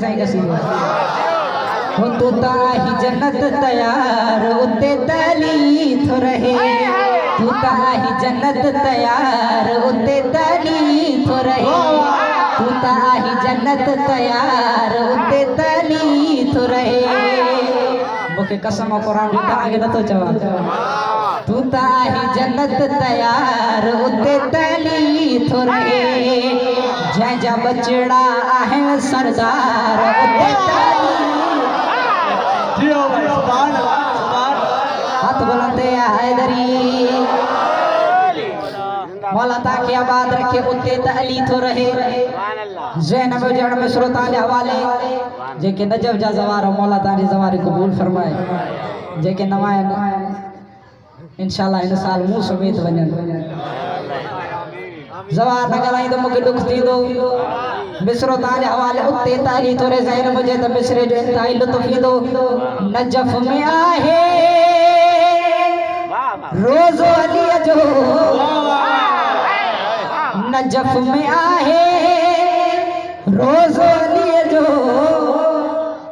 साईं कसी हो तू ताही जन्नत तैयार उते तली थो रहे तू ताही जन्नत तैयार उते तली थो रहे तू ताही जन्नत तैयार उते तली थो रहे मूंखे कसम क़ुरान जी तव्हांखे नथो चवां तू ताही जन्नत तैयार उते तली थो रहे जंहिंजा बचड़ा आहिनि सरदार उते तली हाथ बुलंदे हैदरी मौला ताके आबाद रखे उते तली थो रहे ज़हन में जण में श्रोता जे हवाले जेके नजब जा ज़वार मौला तारी ज़वारी क़बूल फरमाए जेके नवा इंशाअल्लाह इन साल मुंह समेत वञन ज़वार न ॻाल्हाईंदो मूंखे दुख थींदो मिसरो ताजे हवाले उते ताली थोरे ज़हन मुझे त मिसरे जो इंतहाई लुत्फ़ ईंदो नजफ में आहे रोज़ो अली जो नजफ में आहे रोज़ो अली जो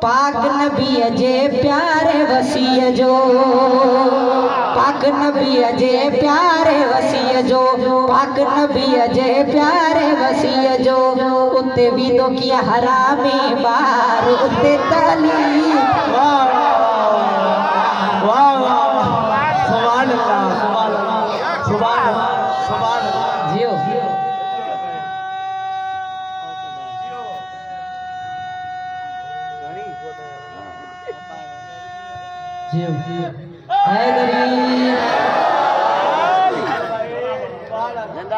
पाक नबी जे प्यारे वसी जो पाक नबी जे प्यारे वसी जो पाक नबी जे प्यारे वसी जो उते भी तो किया हरामी बार उते तली वाह वाह सुभान अल्लाह सुभान अल्लाह सुभान अल्लाह जियो जियो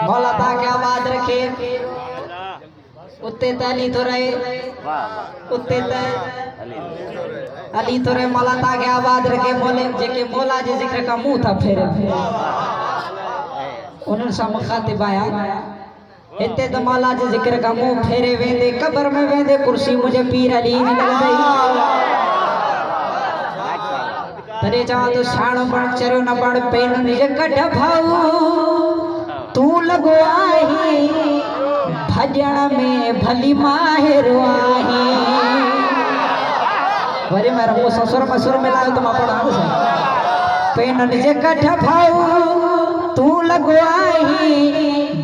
मौला ताके आबाद रखे उते तली तो रहे उते अली तो रहे मौला ताके आबाद रखे मोले जेके मौला जे जिक्र का मुंह था फेरे उन्हनि सां मुखातिब आया हिते त मौला जे जिक्र का मुंह फेरे वेंदे कब्र में वेंदे कुर्सी मुझे पीर अली न लॻंदई तरे चवां तो शाण बण चरियो न बण पेन निज कढ भाऊ तू लगो आही भजण में भली माहिर आही वरी मैं रमो ससुर मसुर मिलायो तो मां पढ़ाऊं सा पेन निज कढ भाऊ तू लगो आही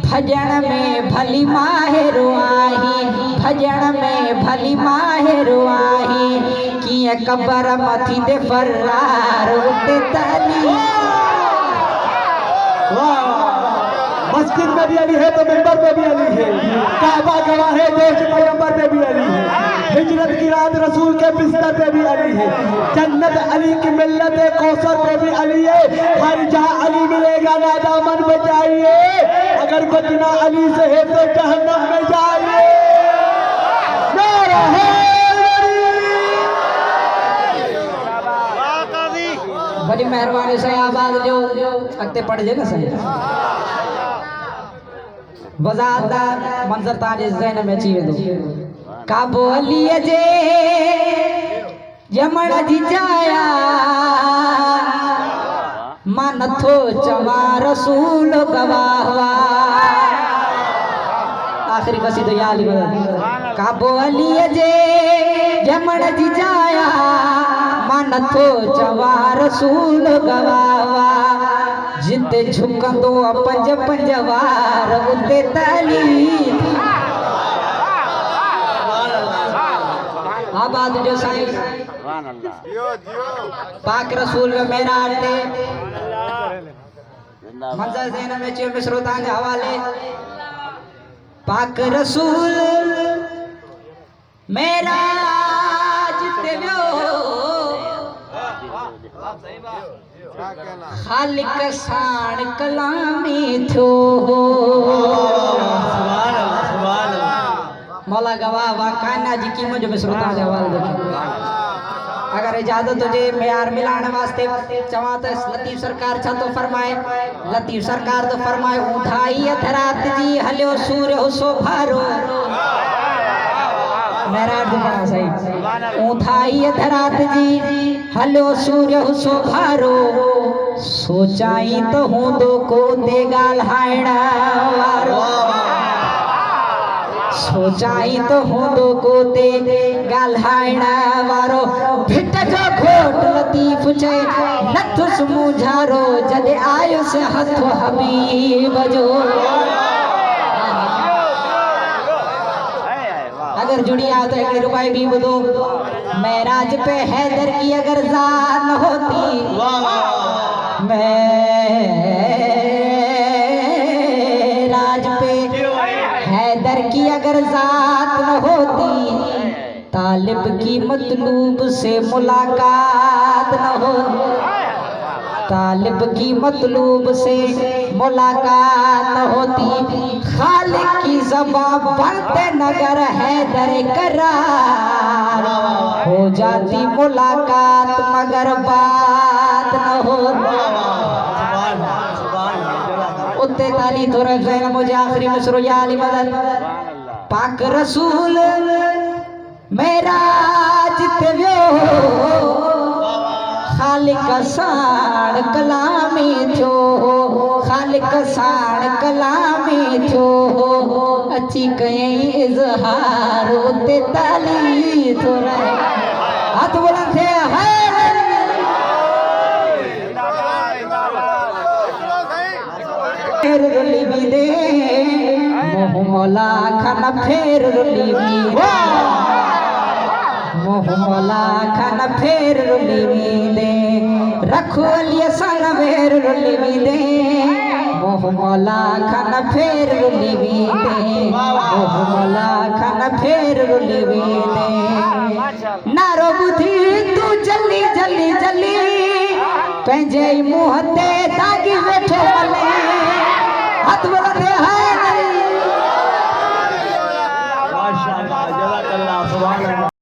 भजण में भली माहिर आही भजण में भली माहिर आही किए कब्र मथी दे फरार उते तली वाह मस्जिद में भी अली है तो मिंबर में भी अली है काबा गवाह है दोष पैगंबर में भी अली है हिजरत की रात रसूल के बिस्तर पे भी अली है जन्नत अली की मिल्लत कौसर पे भी अली है हर जहाँ अली मिलेगा ना दामन बचाइए अगर बचना अली से है तो जहन्नम में जाइए नारा है बड़ी मेहरबानी से आबाद जो अगते पढ़ जे ना सही वज़ादार मंजर ताजे ज़हन में अची वेंदो काबो अली जे यमण जी जाया मां नथो चवां रसूल गवाह आखिरी कसीदो या अली काबो अली जे यमण जी जाया मां नथो चवां रसूल गवाह जिते झुकंदो पंज पंज वार उते तली आबाद जो साईं पाक रसूल मेराज ते मंजर ज़हन में अचे मिसरो तव्हांजे हवाले पाक रसूल मेराज ते वियो खालिक साण कलामी थियो मौला गवाह वाकाना जी की मुझे मिसरो ताजे हवाले देखो अगर इजाजत हुजे मेयार मिलाने वास्ते चवां त लतीफ़ सरकार छा तो फरमाए लतीफ़ सरकार तो फरमाए उठाई अधरात जी हलियो सूर्य हुसो भारो मेराज जो पढ़ा सही उठाई अधरात जी हलियो सूर्य हुसो भारो सोचाई तो हूंदो को ते ॻाल्हाइण वारो सोचाई तो हूंदो को ते ॻाल्हाइण वारो भिट जो घोट लतीफ़ चए नथुस मुझारो जॾहिं आयुसि हथ हबीब जो। अगर जुड़ी आओ तो एक रुपए भी बुदो। महराज पे हैदर की अगर जान न होती, महराज पे हैदर की अगर जात न होती, तालिब की मतलूब से मुलाकात न होती, तालिब की मतलूब से मुलाकात न होती, खालिक की ज़बान बनते नगर हैदर करार हो जाती मुलाकात मगर बात न होती। उत्ते ताली तो रज़ैन मुझे आखिरी मिसरो या अली मदद पाक रसूल मेराज ते वियो खालिक साण कलामी थियो, खालिक साण कलामी थियो, अची कयई इज़हार उते ताली थो रहे। हथ बुलंद थे फेर रुली भी दे मोह मौला खाना फेर रुली भी मोह मौला खाना फेर रुली भी दे रखो अलिया सन फेर रुली भी दे मोह मौला खाना फेर रुली भी दे मोह मौला खाना फेर रुली भी दे नारो बुधी तू जल्दी जल्दी जल्दी पंहिंजे मुंह ते